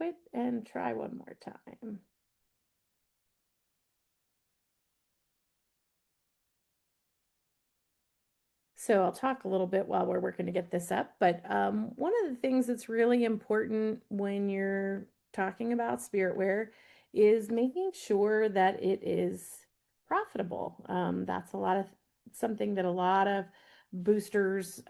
quit and try one more time. So I'll talk a little bit while we're working to get this up. But one of the things that's really important when you're talking about Spiritware is making sure that it is profitable. That's a lot of something that a lot of boosters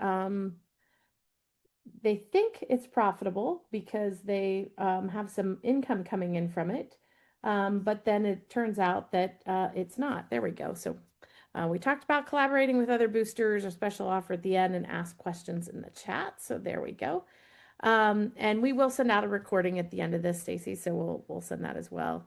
they think it's profitable because they have some income coming in from it. But then it turns out that it's not. There we go. So we talked about collaborating with other boosters, a special offer at the end, and ask questions in the chat. So there we go. And we will send out a recording at the end of this, Stacy. So we'll send that as well.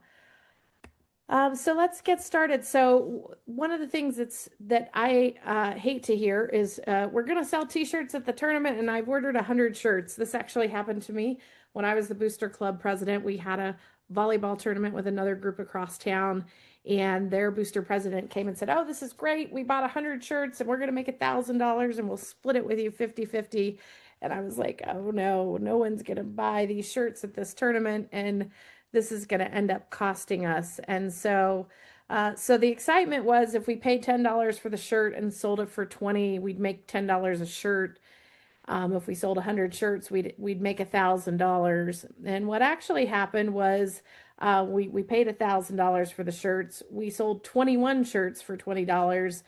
So let's get started. So one of the things that I hate to hear is we're going to sell t-shirts at the tournament, and I've ordered 100 shirts. This actually happened to me when I was the Booster Club president. We had a volleyball tournament with another group across town, and their booster president came and said, "Oh, this is great. We bought 100 shirts, and we're going to make $1,000, and we'll split it with you 50-50." And I was like, "Oh no, no one's going to buy these shirts at this tournament." And this is going to end up costing us. And so, so the excitement was if we paid $10 for the shirt and sold it for 20, we'd make $10 a shirt. If we sold 100 shirts, we'd make $1,000. And what actually happened was we paid $1,000 for the shirts. We sold 21 shirts for $20.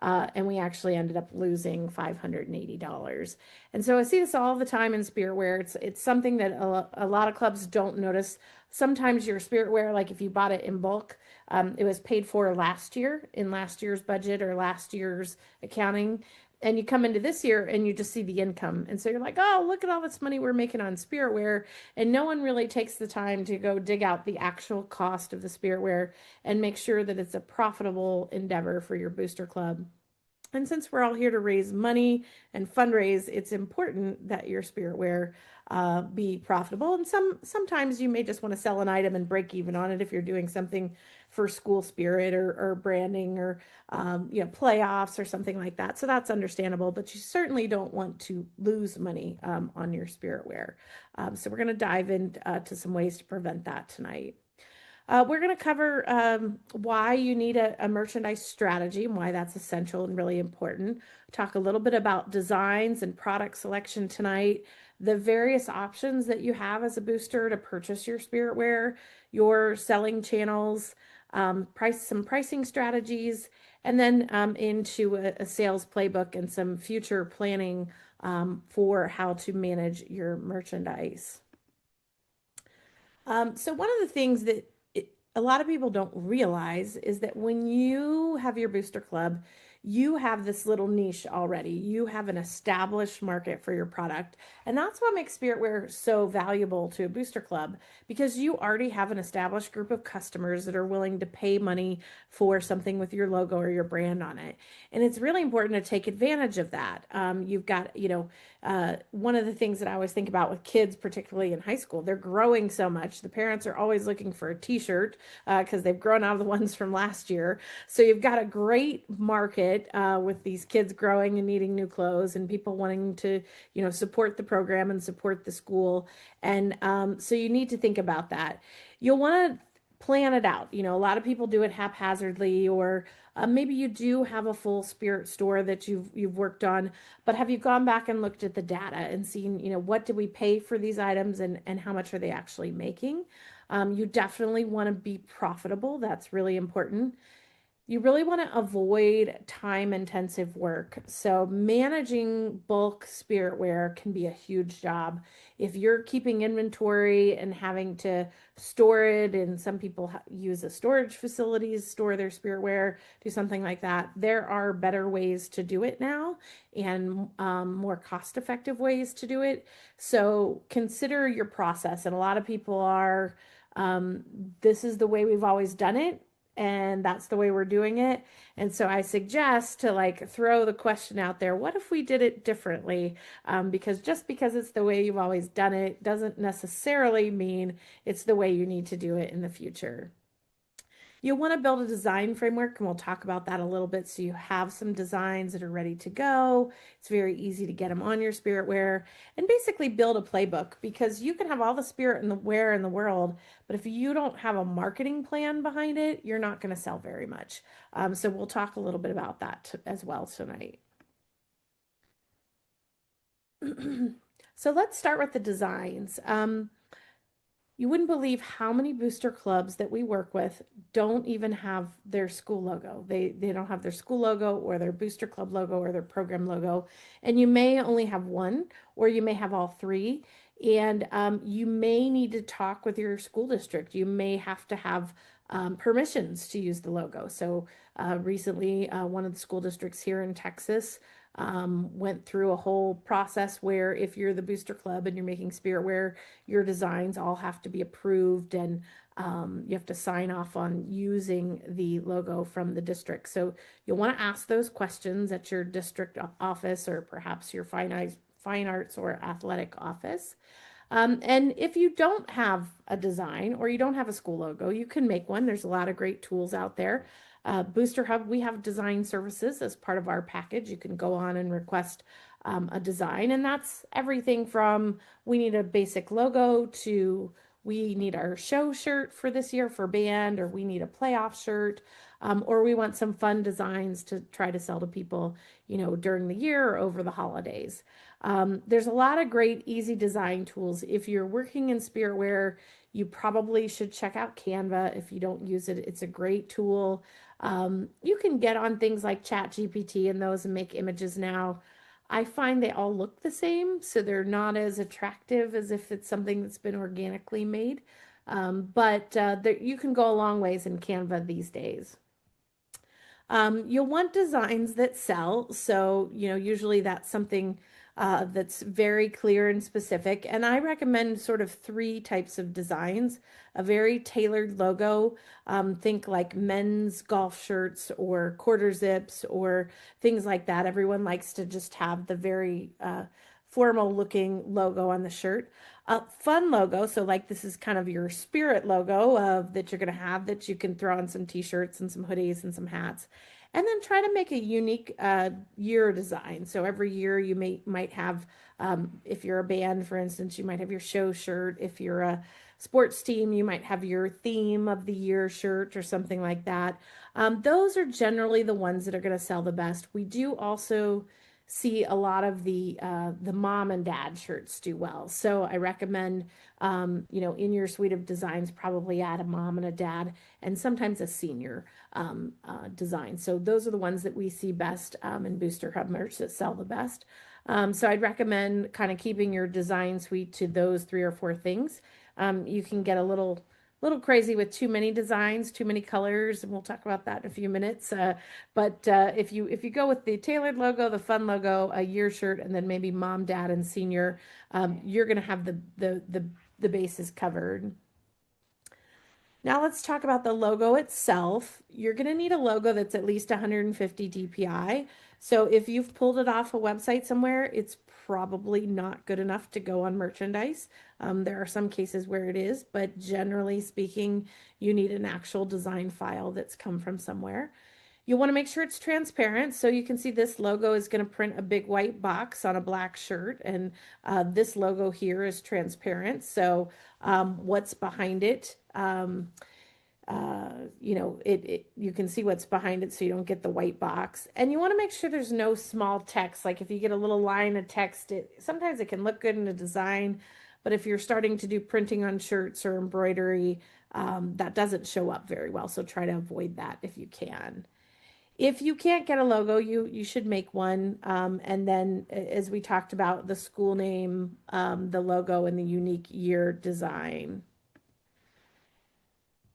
And we actually ended up losing $580. And so I see this all the time in Spiritware. It's something that a lot of clubs don't notice. Sometimes your Spiritware, like if you bought it in bulk, it was paid for last year in last year's budget or last year's accounting. And you come into this year and you just see the income. And so you're like, oh, look at all this money we're making on Spiritware. And no one really takes the time to go dig out the actual cost of the Spiritware and make sure that it's a profitable endeavor for your booster club. And since we're all here to raise money and fundraise, it's important that your Spiritware be profitable. And sometimes you may just want to sell an item and break even on it if you're doing something for school spirit or branding or playoffs or something like that. So that's understandable, but you certainly don't want to lose money on your Spiritware. So we're going to dive into some ways to prevent that tonight. We're going to cover why you need a merchandise strategy and why that's essential and really important. Talk a little bit about designs and product selection tonight, the various options that you have as a booster to purchase your Spiritware, your selling channels, some pricing strategies, and then into a sales playbook and some future planning for how to manage your merchandise. So one of the things that a lot of people don't realize is that when you have your booster club, you have this little niche already. You have an established market for your product. And that's what makes Spiritware so valuable to a booster club because you already have an established group of customers that are willing to pay money for something with your logo or your brand on it. And it's really important to take advantage of that. You've got, one of the things that I always think about with kids, particularly in high school, they're growing so much. The parents are always looking for a t-shirt because they've grown out of the ones from last year. So you've got a great market with these kids growing and needing new clothes and people wanting to, support the program and support the school. And so you need to think about that. You'll want to plan it out. A lot of people do it haphazardly, or maybe you do have a full spirit store that you've worked on, but have you gone back and looked at the data and seen, what did we pay for these items and how much are they actually making? You definitely want to be profitable. That's really important. You really want to avoid time-intensive work. So managing bulk Spiritware can be a huge job. If you're keeping inventory and having to store it, and some people use a storage facilities, store their Spiritware, do something like that, there are better ways to do it now and more cost-effective ways to do it. So consider your process. And a lot of people are, this is the way we've always done it, and that's the way we're doing it. And so I suggest to throw the question out there, what if we did it differently? Because just because it's the way you've always done it doesn't necessarily mean it's the way you need to do it in the future. You'll want to build a design framework, and we'll talk about that a little bit. So you have some designs that are ready to go. It's very easy to get them on your Spiritware and basically build a playbook, because you can have all the spirit and the wear in the world, but if you don't have a marketing plan behind it, you're not going to sell very much. So we'll talk a little bit about that as well tonight. So let's start with the designs. You wouldn't believe how many booster clubs that we work with don't even have their school logo. They don't have their school logo or their booster club logo or their program logo. And you may only have one, or you may have all three. And you may need to talk with your school district. You may have to have permissions to use the logo. So recently, one of the school districts here in Texas went through a whole process where if you're the booster club and you're making Spiritware, your designs all have to be approved, and you have to sign off on using the logo from the district. So you'll want to ask those questions at your district office, or perhaps your fine arts or athletic office. And if you don't have a design or you don't have a school logo, you can make one. There's a lot of great tools out there. BoosterHub, we have design services as part of our package. You can go on and request a design, and that's everything from we need a basic logo to we need our show shirt for this year for band, or we need a playoff shirt, or we want some fun designs to try to sell to people, during the year or over the holidays. There's a lot of great, easy design tools. If you're working in Spiritware, you probably should check out Canva. If you don't use it, it's a great tool. You can get on things like ChatGPT and those and make images now. I find they all look the same, so they're not as attractive as if it's something that's been organically made. But you can go a long ways in Canva these days. You'll want designs that sell. So, usually that's something that's very clear and specific. And I recommend sort of three types of designs: a very tailored logo. Think like men's golf shirts or quarter zips or things like that. Everyone likes to just have the very formal looking logo on the shirt. A fun logo, so like this is kind of your spirit logo that you're going to have, that you can throw on some t-shirts and some hoodies and some hats. And then try to make a unique year design. So every year you might have, if you're a band, for instance, you might have your show shirt. If you're a sports team, you might have your theme of the year shirt or something like that. Those are generally the ones that are going to sell the best. We do also see a lot of the mom and dad shirts do well. So I recommend, in your suite of designs, probably add a mom and a dad, and sometimes a senior design. So those are the ones that we see best in BoosterHub merch that sell the best. So I'd recommend kind of keeping your design suite to those three or four things. You can get a little crazy with too many designs, too many colors, and we'll talk about that in a few minutes. But if you go with the tailored logo, the fun logo, a year shirt, and then maybe mom, dad, and senior, you're going to have the bases covered. Now let's talk about the logo itself. You're going to need a logo that's at least 150 DPI. So if you've pulled it off a website somewhere, it's probably not good enough to go on merchandise. There are some cases where it is, but generally speaking, you need an actual design file that's come from somewhere. You'll want to make sure it's transparent. So you can see this logo is going to print a big white box on a black shirt, and this logo here is transparent. So what's behind it, you can see what's behind it, so you don't get the white box. And you want to make sure there's no small text. Like if you get a little line of text, sometimes it can look good in a design, but if you're starting to do printing on shirts or embroidery, that doesn't show up very well. So try to avoid that if you can. If you can't get a logo, you should make one. And then, as we talked about, the school name, the logo, and the unique year design.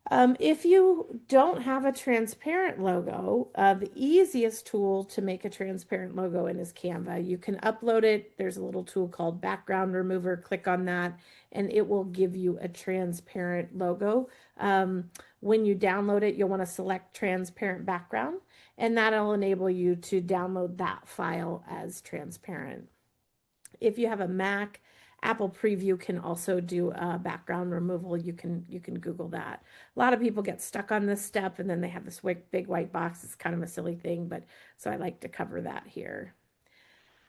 If you don't have a transparent logo, the easiest tool to make a transparent logo in is Canva. You can upload it. There's a little tool called Background Remover. Click on that, and it will give you a transparent logo. When you download it, you'll want to select transparent background, and that'll enable you to download that file as transparent. If you have a Mac, Apple Preview can also do background removal. You can Google that. A lot of people get stuck on this step and then they have this big white box. It's kind of a silly thing, but so I like to cover that here.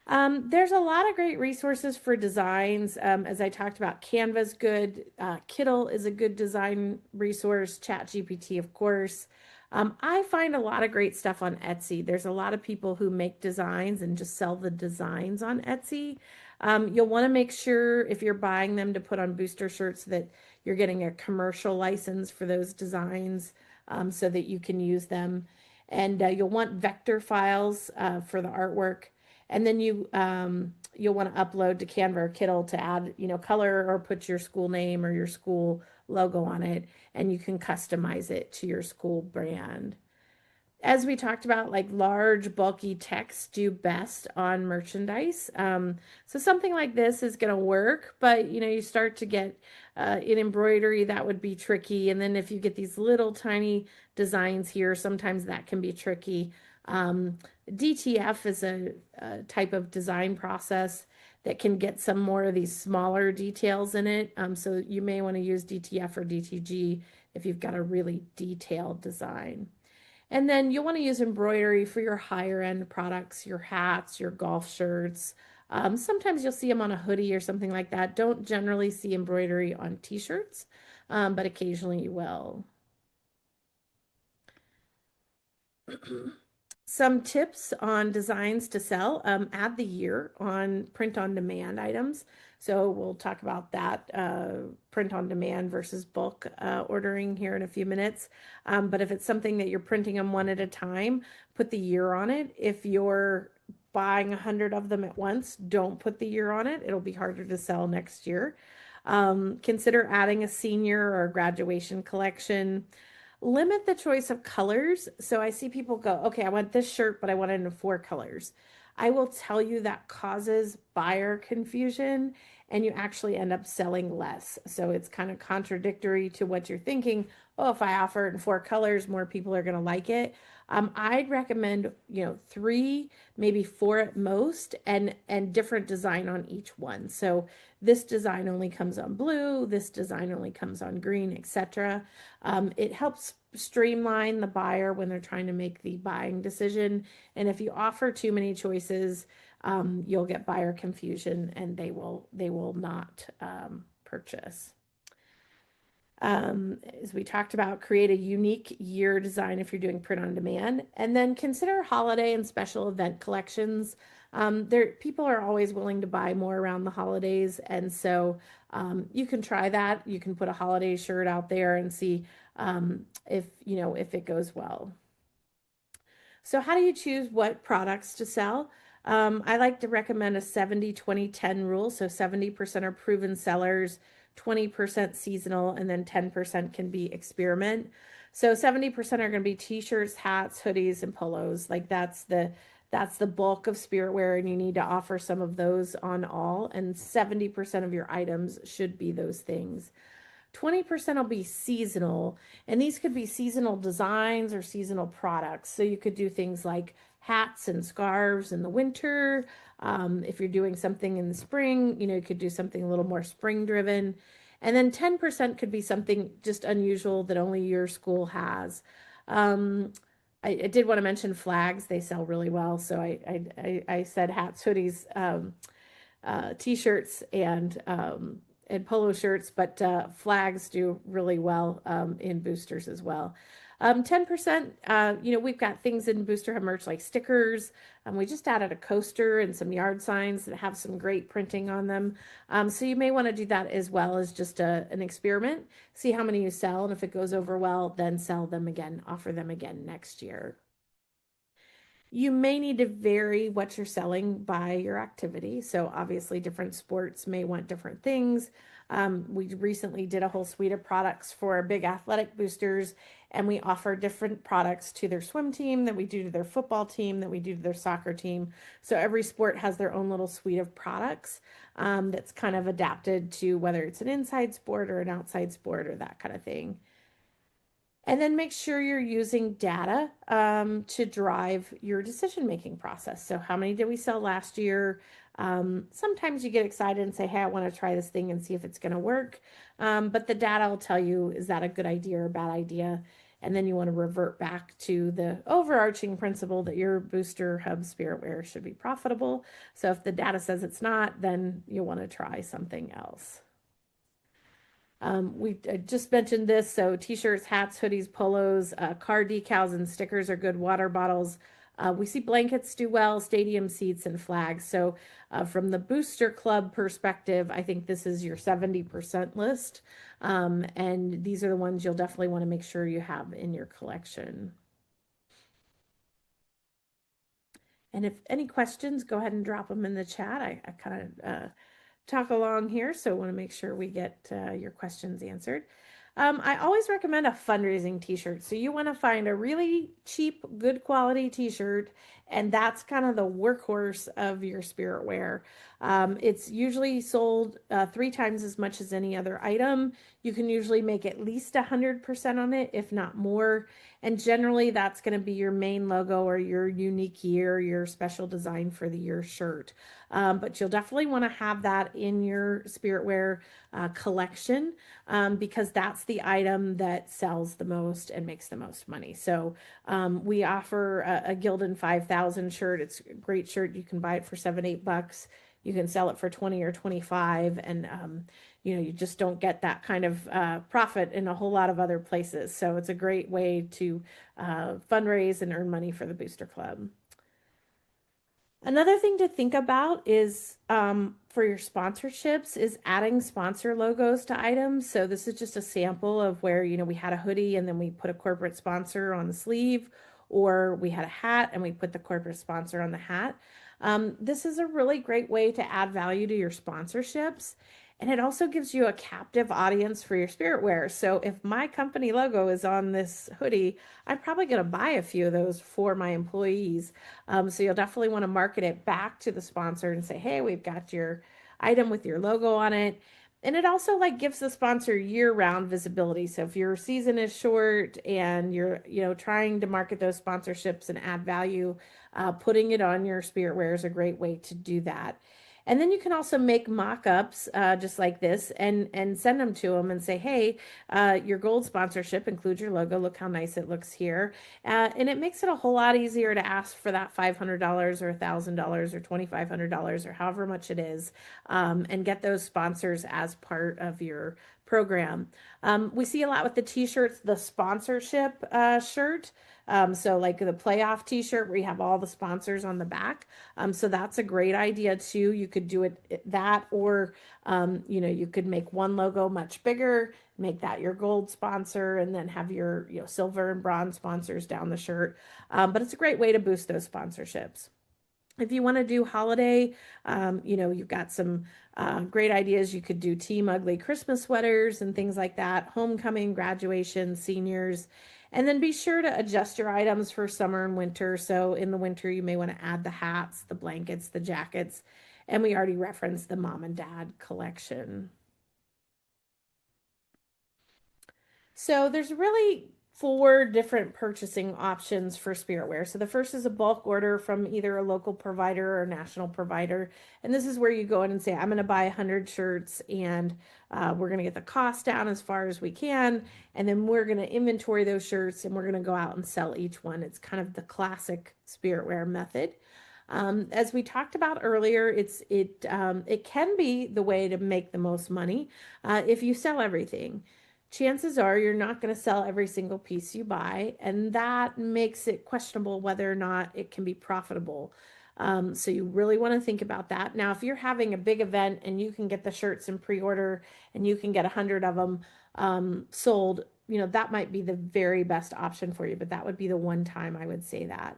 There's a lot of great resources for designs. As I talked about, Canva's good. Kittl is a good design resource. ChatGPT, of course. I find a lot of great stuff on Etsy. There's a lot of people who make designs and just sell the designs on Etsy. You'll want to make sure if you're buying them to put on booster shirts that you're getting a commercial license for those designs so that you can use them. And you'll want vector files for the artwork. And then you'll want to upload to Canva or Kittl to add, color or put your school name or your school logo on it, and you can customize it to your school brand. As we talked about, like large, bulky text do best on merchandise. So something like this is going to work, but you start to get in embroidery, that would be tricky. And then if you get these little tiny designs here, sometimes that can be tricky. DTF is a type of design process that can get some more of these smaller details in it. So you may want to use DTF or DTG if you've got a really detailed design. And then you'll want to use embroidery for your higher end products, your hats, your golf shirts. Sometimes you'll see them on a hoodie or something like that. Don't generally see embroidery on t-shirts, but occasionally you will. Some tips on designs to sell. Add the year on print on demand items. So we'll talk about that print on demand versus bulk ordering here in a few minutes. But if it's something that you're printing them one at a time, put the year on it. If you're buying 100 of them at once, don't put the year on it. It'll be harder to sell next year. Consider adding a senior or graduation collection. Limit the choice of colors. So I see people go, okay, I want this shirt, but I want it in 4 colors. I will tell you that causes buyer confusion and you actually end up selling less. So it's kind of contradictory to what you're thinking. Oh, if I offer it in 4 colors, more people are going to like it. I'd recommend, 3, maybe 4 at most, and different design on each one. So this design only comes on blue, this design only comes on green, etc. It helps streamline the buyer when they're trying to make the buying decision. And if you offer too many choices, you'll get buyer confusion and they will not purchase. As we talked about, create a unique year design if you're doing print on demand, and then consider holiday and special event collections. People are always willing to buy more around the holidays, and so you can try that. You can put a holiday shirt out there and see if it goes well. So how do you choose what products to sell? I like to recommend a 70-20-10 rule. So 70% are proven sellers, 20% seasonal, and then 10% can be experiment. So 70% are going to be t-shirts, hats, hoodies, and polos. Like that's the bulk of Spiritware, and you need to offer some of those on all. And 70% of your items should be those things. 20% will be seasonal, and these could be seasonal designs or seasonal products. So you could do things like hats and scarves in the winter. If you're doing something in the spring, you could do something a little more spring driven. And then 10% could be something just unusual that only your school has. I did want to mention flags. They sell really well. So I said hats, hoodies, t-shirts, and polo shirts, but flags do really well in boosters as well. 10%, we've got things in BoosterHub merch like stickers. We just added a coaster and some yard signs that have some great printing on them. So you may want to do that as well as just an experiment. See how many you sell, and if it goes over well, then sell them again, offer them again next year. You may need to vary what you're selling by your activity. So obviously different sports may want different things. We recently did a whole suite of products for big athletic boosters, and we offer different products to their swim team that we do to their football team, that we do to their soccer team. So every sport has their own little suite of products that's kind of adapted to whether it's an inside sport or an outside sport or that kind of thing. And then make sure you're using data to drive your decision-making process. So how many did we sell last year? Sometimes you get excited and say, hey, I want to try this thing and see if it's going to work. But the data will tell you, is that a good idea or a bad idea? And then you want to revert back to the overarching principle that your BoosterHub Spiritware should be profitable. So if the data says it's not, then you want to try something else. We just mentioned this. So t-shirts, hats, hoodies, polos, car decals, and stickers are good. Water bottles. We see blankets do well, stadium seats, and flags. So from the Booster Club perspective, I think this is your 70% list. And these are the ones you'll definitely want to make sure you have in your collection. And if any questions, go ahead and drop them in the chat. I kind of talk along here, so I want to make sure we get your questions answered. I always recommend a fundraising t-shirt. So you want to find a really cheap, good quality t-shirt, and that's kind of the workhorse of your Spiritware. It's usually sold 3 times as much as any other item. You can usually make at least 100% on it, if not more. And generally, that's going to be your main logo or your unique year, your special design for the year shirt. But you'll definitely want to have that in your Spiritware collection because that's the item that sells the most and makes the most money. So we offer a Gildan 5000 shirt. It's a great shirt. You can buy it for $7-8. You can sell it for 20 or 25, and you just don't get that kind of profit in a whole lot of other places. So it's a great way to fundraise and earn money for the Booster Club. Another thing to think about is for your sponsorships is adding sponsor logos to items. So this is just a sample of where, we had a hoodie and then we put a corporate sponsor on the sleeve, or we had a hat and we put the corporate sponsor on the hat. This is a really great way to add value to your sponsorships. And it also gives you a captive audience for your Spiritware. So if my company logo is on this hoodie, I'm probably going to buy a few of those for my employees. So you'll definitely want to market it back to the sponsor and say, hey, we've got your item with your logo on it. And it also gives the sponsor year-round visibility. So if your season is short and you're, trying to market those sponsorships and add value, putting it on your Spiritware is a great way to do that. And then you can also make mock-ups just like this and send them to them and say, hey, your gold sponsorship includes your logo. Look how nice it looks here. And it makes it a whole lot easier to ask for that $500 or $1,000 or $2,500 or however much it is, and get those sponsors as part of your program. We see a lot with the t-shirts, the sponsorship shirt. So like the playoff t-shirt where you have all the sponsors on the back. So that's a great idea too. You could do it that, or, you could make one logo much bigger, make that your gold sponsor, and then have your, silver and bronze sponsors down the shirt. But it's a great way to boost those sponsorships. If you want to do holiday, you've got some great ideas. You could do Team Ugly Christmas sweaters and things like that, homecoming, graduation, seniors. And then be sure to adjust your items for summer and winter. So in the winter, you may want to add the hats, the blankets, the jackets. And we already referenced the mom and dad collection. So there's really 4 different purchasing options for Spiritware. So the first is a bulk order from either a local provider or a national provider. And this is where you go in and say, I'm going to buy 100 shirts and we're going to get the cost down as far as we can. And then we're going to inventory those shirts and we're going to go out and sell each one. It's kind of the classic Spiritware method. As we talked about earlier, it can be the way to make the most money if you sell everything. Chances are you're not going to sell every single piece you buy, and that makes it questionable whether or not it can be profitable. So you really want to think about that. Now, if you're having a big event and you can get the shirts in pre-order and you can get 100 of them sold, that might be the very best option for you, but that would be the one time I would say that.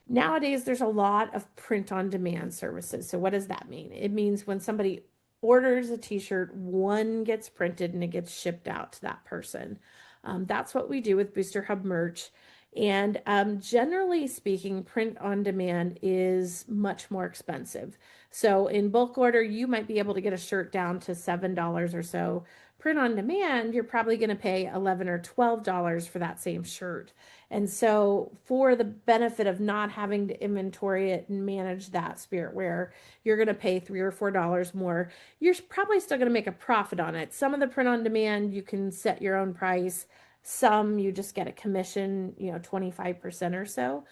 Nowadays, there's a lot of print on demand services. So what does that mean? It means when somebody orders a t-shirt, one gets printed and it gets shipped out to that person. That's what we do with BoosterHub merch. And generally speaking, print on demand is much more expensive. So in bulk order, you might be able to get a shirt down to $7 or so Print on demand, you're probably going to pay $11 or $12 for that same shirt. And so, for the benefit of not having to inventory it and manage that Spiritware, you're going to pay $3 or $4 more. You're probably still going to make a profit on it. Some of the print on demand, you can set your own price. Some you just get a commission, 25% or so.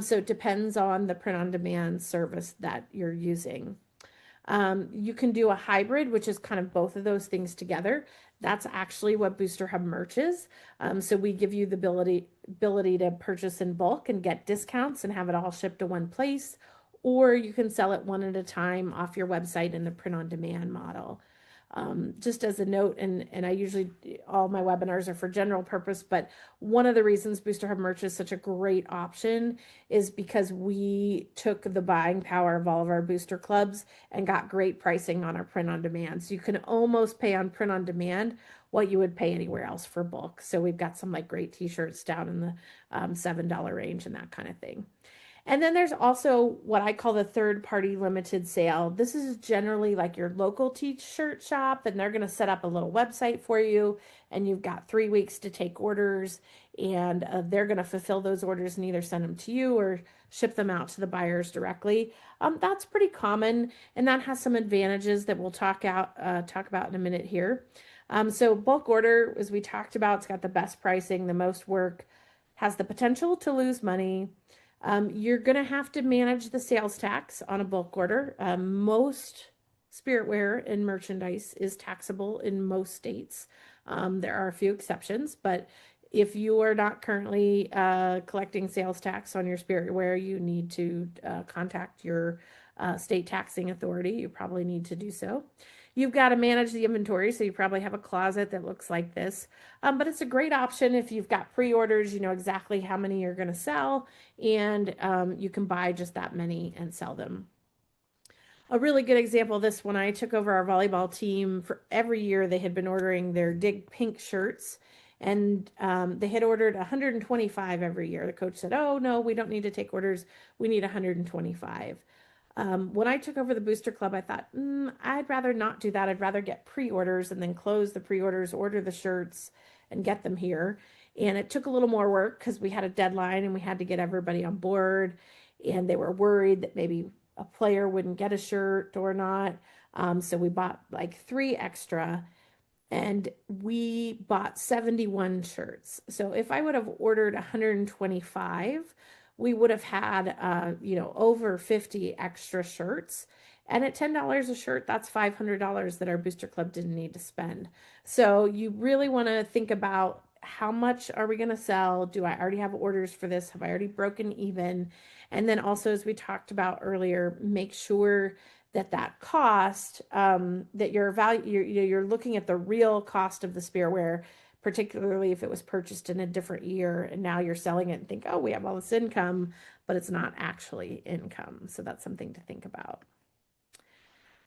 So it depends on the print on demand service that you're using. You can do a hybrid, which is kind of both of those things together. That's actually what BoosterHub merch is. So we give you the ability to purchase in bulk and get discounts and have it all shipped to one place, or you can sell it one at a time off your website in the print on demand model. Just as a note, and I usually, all my webinars are for general purpose, but one of the reasons BoosterHub merch is such a great option is because we took the buying power of all of our booster clubs and got great pricing on our print on demand. So you can almost pay on print on demand what you would pay anywhere else for bulk. So we've got some like great t-shirts down in the $7 range and that kind of thing. And then there's also what I call the third party limited sale. This is generally like your local t-shirt shop, and they're going to set up a little website for you, and you've got 3 weeks to take orders, and they're going to fulfill those orders and either send them to you or ship them out to the buyers directly. That's pretty common, and that has some advantages that we'll talk about in a minute here. So bulk order, as we talked about, it's got the best pricing, the most work, has the potential to lose money. You're going to have to manage the sales tax on a bulk order. Most Spiritware and merchandise is taxable in most states. There are a few exceptions, but if you are not currently collecting sales tax on your Spiritware, you need to contact your state taxing authority. You probably need to do so. You've got to manage the inventory, so you probably have a closet that looks like this. But it's a great option if you've got pre-orders, you know exactly how many you're going to sell, and you can buy just that many and sell them. A really good example of this, when I took over our volleyball team, for every year they had been ordering their Dig Pink shirts, and they had ordered 125 every year. The coach said, "Oh, no, we don't need to take orders. We need 125." When I took over the Booster Club, I thought, I'd rather not do that. I'd rather get pre-orders and then close the pre-orders, order the shirts, and get them here. And it took a little more work because we had a deadline and we had to get everybody on board. And they were worried that maybe a player wouldn't get a shirt or not. So we bought like 3 extra, and we bought 71 shirts. So if I would have ordered 125, we would have had, over 50 extra shirts. And at $10 a shirt, that's $500 that our booster club didn't need to spend. So you really want to think about, how much are we going to sell? Do I already have orders for this? Have I already broken even? And then also, as we talked about earlier, make sure that cost, that you're looking at the real cost of the Spiritware, particularly if it was purchased in a different year and now you're selling it and think, oh, we have all this income, but it's not actually income. So that's something to think about.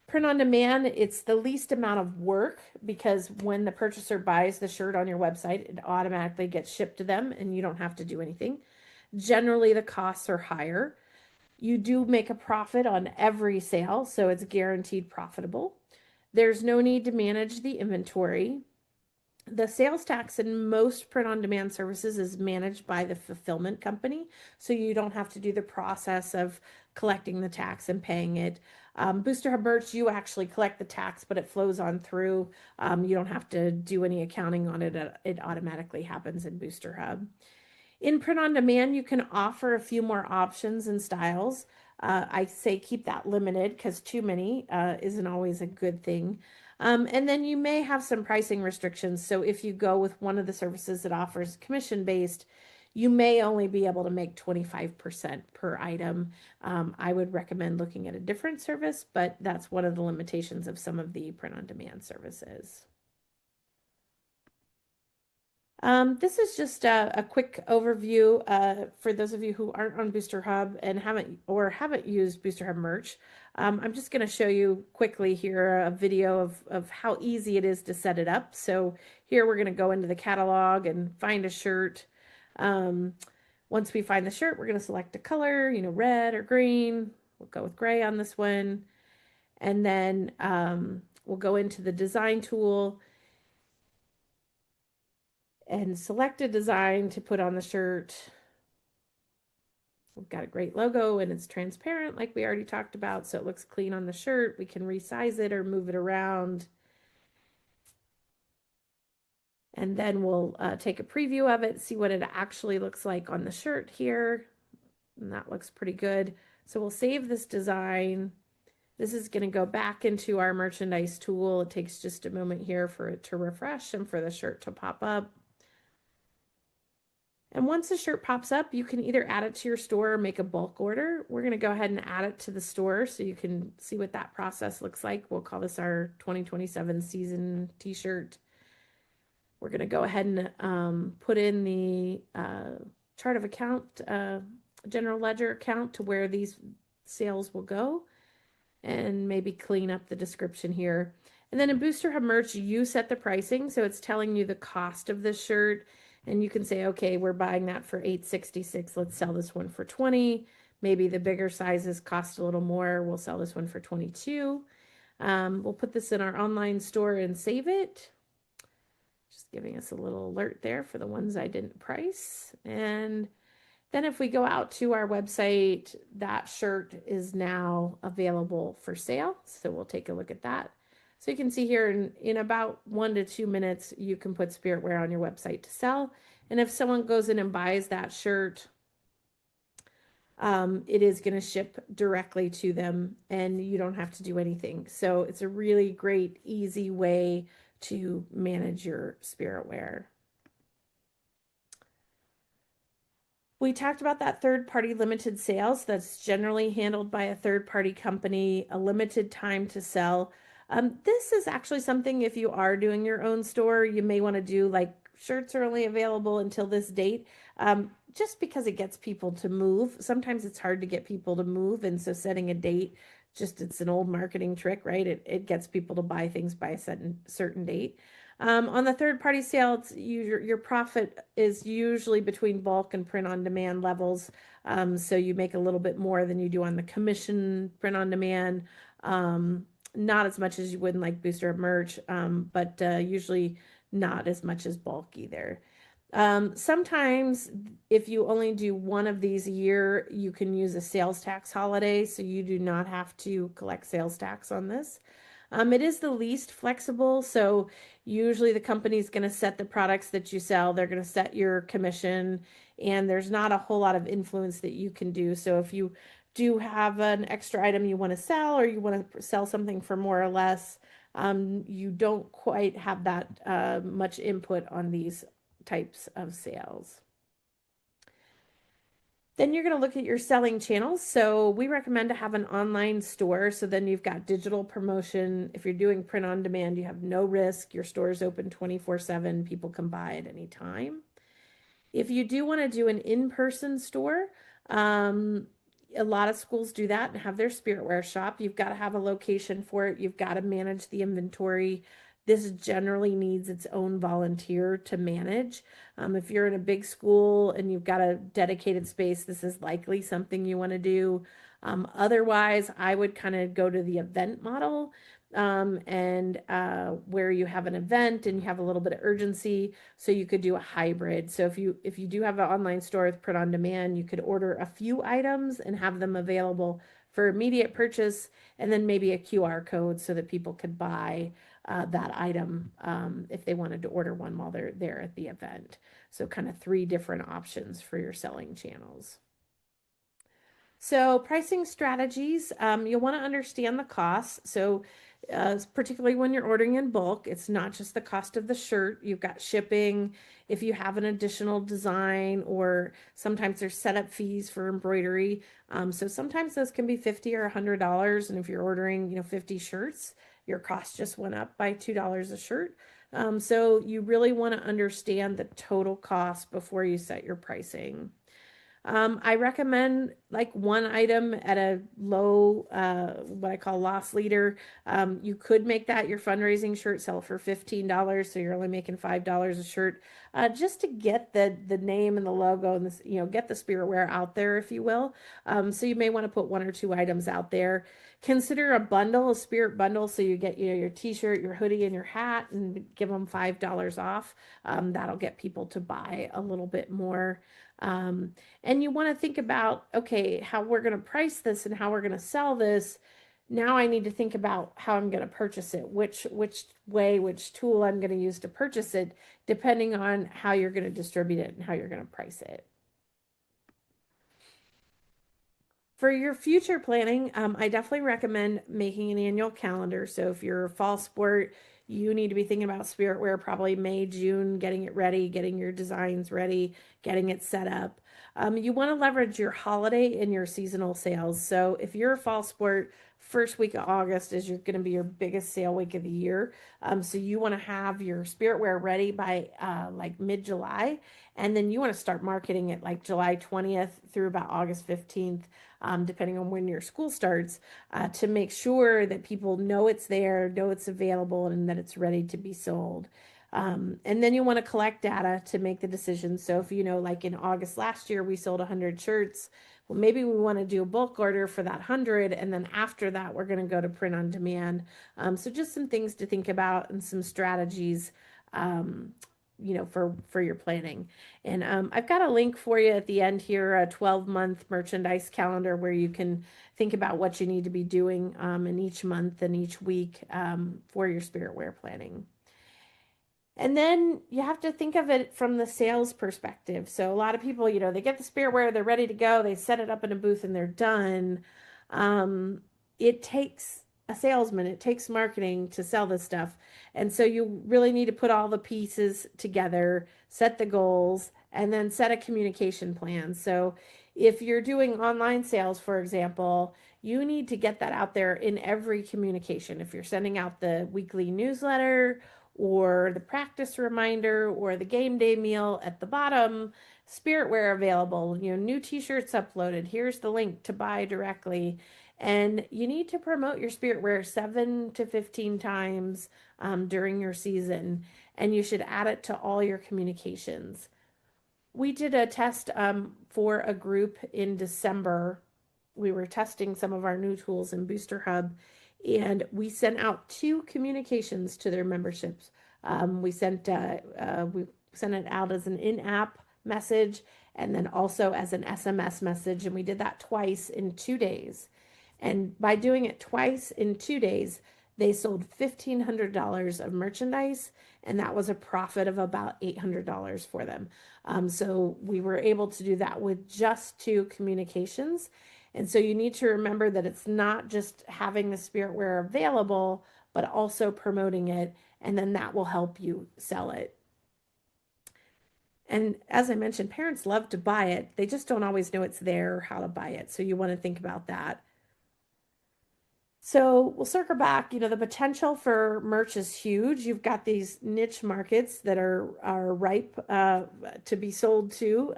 Print on demand, it's the least amount of work because when the purchaser buys the shirt on your website, it automatically gets shipped to them and you don't have to do anything. Generally, the costs are higher. You do make a profit on every sale, so it's guaranteed profitable. There's no need to manage the inventory. The sales tax in most print-on-demand services is managed by the fulfillment company, so you don't have to do the process of collecting the tax and paying it. BoosterHub merch, you actually collect the tax, but it flows on through. You don't have to do any accounting on it. It automatically happens in BoosterHub. In print on demand, you can offer a few more options and styles. I say keep that limited because too many isn't always a good thing. And then you may have some pricing restrictions. So if you go with one of the services that offers commission-based, you may only be able to make 25% per item. I would recommend looking at a different service, but that's one of the limitations of some of the print-on-demand services. This is just a quick overview for those of you who aren't on BoosterHub and haven't used BoosterHub merch. I'm just going to show you quickly here a video of how easy it is to set it up. So here we're going to go into the catalog and find a shirt. Once we find the shirt, we're going to select a color, red or green. We'll go with gray on this one. And then we'll go into the design tool. and select a design to put on the shirt. We've got a great logo and it's transparent like we already talked about, so it looks clean on the shirt. We can resize it or move it around. And then we'll take a preview of it, see what it actually looks like on the shirt here. And that looks pretty good. So we'll save this design. This is going to go back into our merchandise tool. It takes just a moment here for it to refresh and for the shirt to pop up. And once the shirt pops up, you can either add it to your store or make a bulk order. We're going to go ahead and add it to the store so you can see what that process looks like. We'll call this our 2027 season t-shirt. We're going to go ahead and put in the chart of account, general ledger account to where these sales will go, and maybe clean up the description here. And then in BoosterHub Merch, you set the pricing. So it's telling you the cost of this shirt. And you can say, okay, we're buying that for $8.66. Let's sell this one for $20. Maybe the bigger sizes cost a little more. We'll sell this one for $22. We'll put this in our online store and save it. Just giving us a little alert there for the ones I didn't price. And then if we go out to our website, that shirt is now available for sale. So we'll take a look at that. So you can see here in about 1 to 2 minutes, you can put Spiritware on your website to sell. And if someone goes in and buys that shirt, it is going to ship directly to them and you don't have to do anything. So it's a really great, easy way to manage your Spiritware. We talked about that third-party limited sales. That's generally handled by a third-party company, a limited time to sell. This is actually something, if you are doing your own store, you may want to do, like, shirts are only available until this date, just because it gets people to move. Sometimes it's hard to get people to move, and so setting a date, it's an old marketing trick, right? It gets people to buy things by a certain date. On the third-party sale, your profit is usually between bulk and print-on-demand levels. So you make a little bit more than you do on the commission print-on-demand. Not as much as you would in like BoosterHub Merch, but usually not as much as bulk either. Sometimes if you only do one of these a year, you can use a sales tax holiday, so you do not have to collect sales tax on this. It is the least flexible, so usually the company's going to set the products that you sell, they're going to set your commission, and there's not a whole lot of influence that you can do. So if you do have an extra item you want to sell, or you want to sell something for more or less, you don't quite have that much input on these types of sales. Then you're going to look at your selling channels. So we recommend to have an online store. So then you've got digital promotion. If you're doing print on demand, you have no risk. Your store is open 24/7. People can buy at any time. If you do want to do an in-person store, a lot of schools do that and have their Spiritware shop. You've got to have a location for it. You've got to manage the inventory. This generally needs its own volunteer to manage. If you're in a big school and you've got a dedicated space, this is likely something you want to do. Otherwise, I would kind of go to the event model, and where you have an event and you have a little bit of urgency, so you could do a hybrid. So if you do have an online store with print on demand, you could order a few items and have them available for immediate purchase, and then maybe a QR code so that people could buy that item if they wanted to order one while they're there at the event. So kind of 3 different options for your selling channels. So pricing strategies, you'll want to understand the costs. So particularly when you're ordering in bulk, it's not just the cost of the shirt. You've got shipping. If you have an additional design, or sometimes there's setup fees for embroidery. So sometimes those can be $50 or $100. And if you're ordering, 50 shirts, your cost just went up by $2 a shirt. So you really want to understand the total cost before you set your pricing. I recommend like one item at a low, what I call loss leader. You could make that your fundraising shirt, sell for $15, so you're only making $5 a shirt, just to get the name and the logo and this, get the Spiritware out there, if you will. So you may want to put 1 or 2 items out there. Consider a bundle, a spirit bundle, so you get your t-shirt, your hoodie, and your hat, and give them $5 off. That'll get people to buy a little bit more. And you want to think about, okay, how we're going to price this and how we're going to sell this. Now I need to think about how I'm going to purchase it, which tool I'm going to use to purchase it, depending on how you're going to distribute it and how you're going to price it. For your future planning, I definitely recommend making an annual calendar. So if you're a fall sport, you need to be thinking about Spiritware probably May, June, getting it ready, getting your designs ready, getting it set up. You want to leverage your holiday and your seasonal sales. So if you're a fall sport, first week of August is going to be your biggest sale week of the year. So you want to have your Spiritware ready by like mid-July, and then you want to start marketing it like July 20th through about August 15th, depending on when your school starts, to make sure that people know it's there, know it's available, and that it's ready to be sold. And then you want to collect data to make the decision. So if you know, like in August last year, we sold 100 shirts. Well, maybe we want to do a bulk order for that 100, and then after that, we're going to go to print on demand. So just some things to think about and some strategies, for your planning. And I've got a link for you at the end here, a 12-month merchandise calendar where you can think about what you need to be doing in each month and each week for your Spiritware planning. And then you have to think of it from the sales perspective. So a lot of people, they get the Spiritware, they're ready to go, they set it up in a booth and they're done. It takes a salesman, it takes marketing to sell this stuff. And so you really need to put all the pieces together, set the goals, and then set a communication plan. So if you're doing online sales, for example, you need to get that out there in every communication. If you're sending out the weekly newsletter, or the practice reminder, or the game day meal at the bottom, Spiritware available, new t-shirts uploaded, here's the link to buy directly. And you need to promote your Spiritware 7 to 15 times during your season, and you should add it to all your communications. We did a test for a group in December. We were testing some of our new tools in BoosterHub, and we sent out 2 communications to their memberships. We sent it out as an in-app message and then also as an SMS message, and we did that twice in 2 days. And by doing it twice in 2 days, they sold $1,500 of merchandise, and that was a profit of about $800 for them. So we were able to do that with just 2 communications. And so you need to remember that it's not just having the Spiritware available, but also promoting it, and then that will help you sell it. And as I mentioned, parents love to buy it. They just don't always know it's there or how to buy it. So you want to think about that. So we'll circle back. The potential for merch is huge. You've got these niche markets that are ripe to be sold to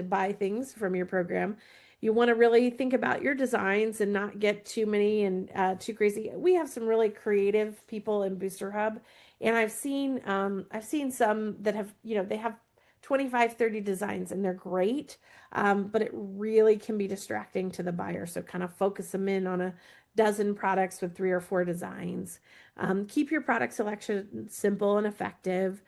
buy things from your program. You want to really think about your designs and not get too many and too crazy. We have some really creative people in BoosterHub, and I've seen some that have, they have 25, 30 designs and they're great, but it really can be distracting to the buyer. So kind of focus them in on a dozen products with 3 or 4 designs. Keep your product selection simple and effective.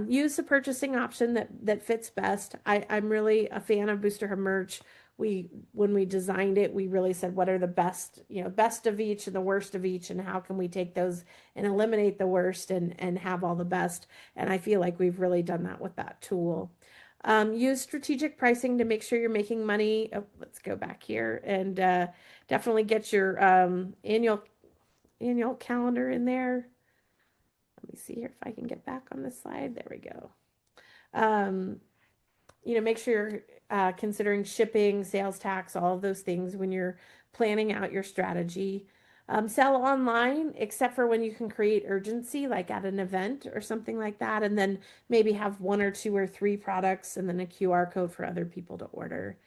Use the purchasing option that fits best. I'm really a fan of BoosterHub merch. When we designed it, we really said, what are the best of each and the worst of each, and how can we take those and eliminate the worst and have all the best? And I feel like we've really done that with that tool. Use strategic pricing to make sure you're making money. Oh, let's go back here and definitely get your annual calendar in there. Let me see here if I can get back on this slide. There we go. Make sure you're considering shipping, sales tax, all of those things when you're planning out your strategy. Sell online, except for when you can create urgency, like at an event or something like that, and then maybe have 1 or 2 or 3 products and then a QR code for other people to order.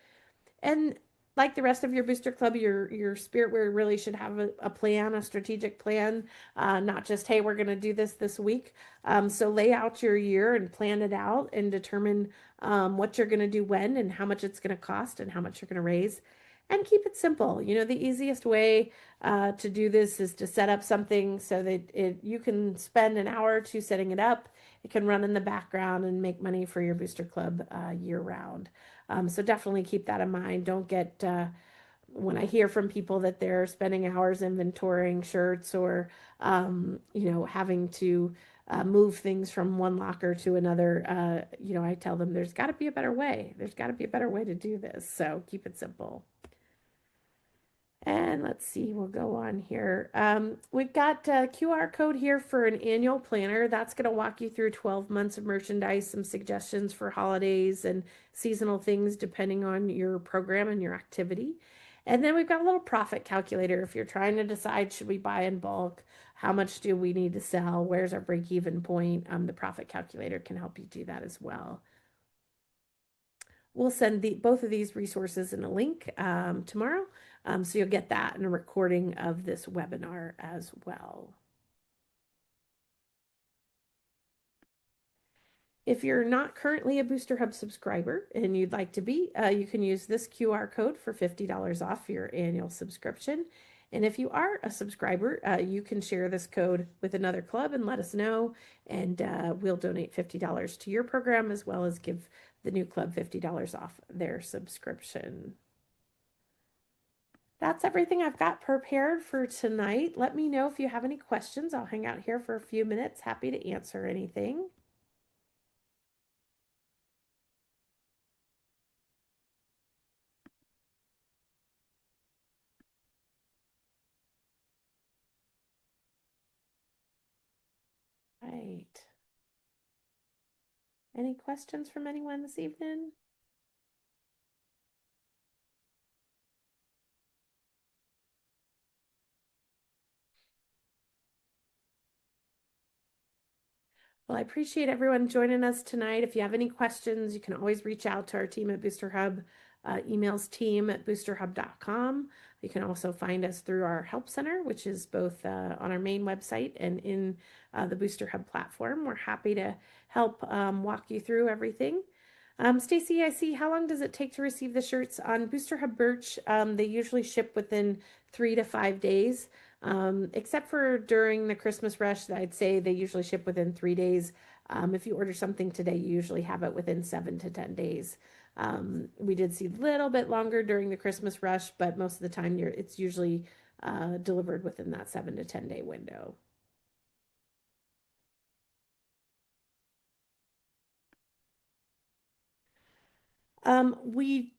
And like the rest of your booster club, your Spiritware really should have a plan, a strategic plan, not just, hey, we're going to do this week. So lay out your year and plan it out and determine what you're going to do when and how much it's going to cost and how much you're going to raise. and keep it simple. You know, the easiest way to do this is to set up something so that you can spend an hour or two setting it up. It can run in the background and make money for your booster club year round. So definitely keep that in mind. Don't get when I hear from people that they're spending hours inventorying shirts or having to move things from one locker to another, I tell them there's got to be a better way. There's got to be a better way to do this. So keep it simple. And let's see, we'll go on here. We've got a QR code here for an annual planner. That's going to walk you through 12 months of merchandise, some suggestions for holidays and seasonal things depending on your program and your activity. And then we've got a little profit calculator if you're trying to decide, should we buy in bulk? How much do we need to sell? Where's our break-even point? The profit calculator can help you do that as well. We'll send both of these resources in a link tomorrow. So you'll get that and a recording of this webinar as well. If you're not currently a BoosterHub subscriber and you'd like to be, you can use this QR code for $50 off your annual subscription. And if you are a subscriber, you can share this code with another club and let us know, and we'll donate $50 to your program as well as give the new club $50 off their subscription. That's everything I've got prepared for tonight. Let me know if you have any questions. I'll hang out here for a few minutes. Happy to answer anything. Right. Any questions from anyone this evening? Well, I appreciate everyone joining us tonight. If you have any questions, you can always reach out to our team at BoosterHub. Emails team@boosterhub.com. You can also find us through our help center, which is both on our main website and in the BoosterHub platform. We're happy to help walk you through everything. Stacy, I see. How long does it take to receive the shirts on BoosterHub Birch? They usually ship within 3 to 5 days. Except for during the Christmas rush, I'd say they usually ship within 3 days. If you order something today, you usually have it within 7 to 10 days. We did see a little bit longer during the Christmas rush, but most of the time it's usually delivered within that 7 to 10 day window. We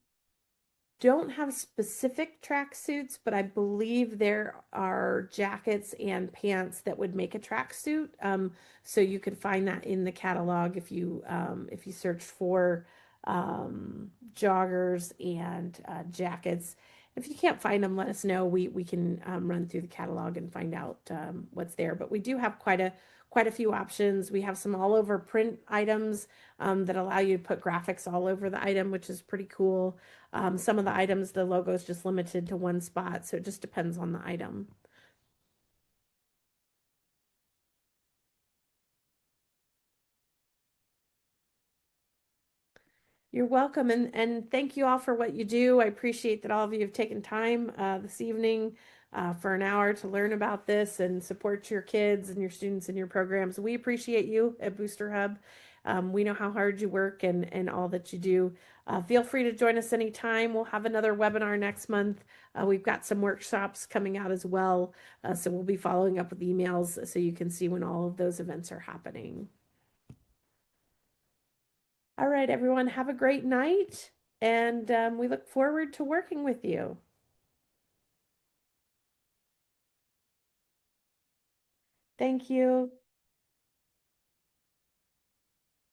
don't have specific tracksuits, but I believe there are jackets and pants that would make a tracksuit. So you could find that in the catalog if you search for joggers and jackets. If you can't find them, let us know. We can run through the catalog and find out what's there. But we do have quite a few options. We have some all over print items that allow you to put graphics all over the item, which is pretty cool. Some of the items, the logo is just limited to one spot, so it just depends on the item. You're welcome, and thank you all for what you do. I appreciate that all of you have taken time this evening for an hour to learn about this and support your kids and your students in your programs. We appreciate you at BoosterHub. We know how hard you work and all that you do. Feel free to join us anytime. We'll have another webinar next month. We've got some workshops coming out as well, so we'll be following up with emails so you can see when all of those events are happening. All right, everyone, have a great night, and we look forward to working with you. Thank you.